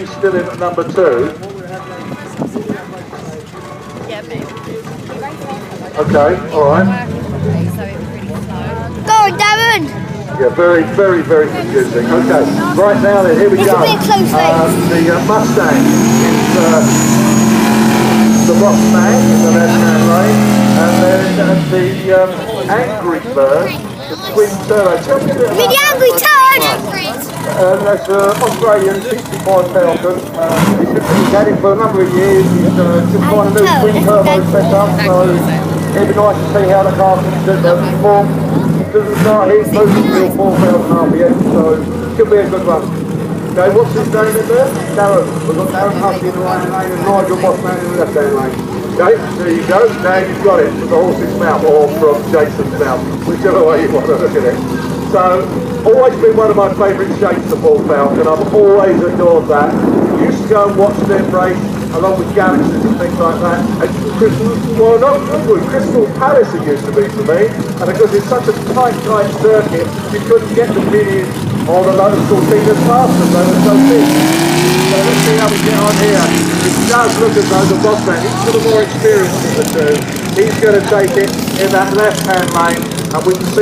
he's still in at number 2. Yeah, maybe. Okay, alright. Go on, Darren! Yeah, very, very, very confusing. Okay, right now then, here we It's go. a bit close, The Mustang is the Bossman in the left-hand lane, and then the Angry Bird, the twin turbo. Tell me a bit about The Angry Bird! that's an Australian 65 Falcon. He's had it for a number of years. He's just got a new twin turbo set up, so it'd be nice to see how the car can perform. Doesn't start heat, moving till 4,000 RPM, so could be a good run. Okay, what's his name in there? Darren. We've got Darren Hussey in the right-hand lane and Nigel Bossman in the left-hand lane. Okay, there you go. Now you've got it from the horse's mouth or from Jason's mouth, whichever way you want to look at it. So, always been one of my favourite shapes, the Bull Falcon. I've always adored that. Used to go and watch them race along with galaxies and things like that. And Crystal Palace it used to be for me, and because it's such a tight circuit, you couldn't get the minions or the local Venus Masters, they were so big. So let's see how we get on here. It does look as though the Bossman, he's sort of more experienced than the two. He's going to take it in that left-hand lane, and we can see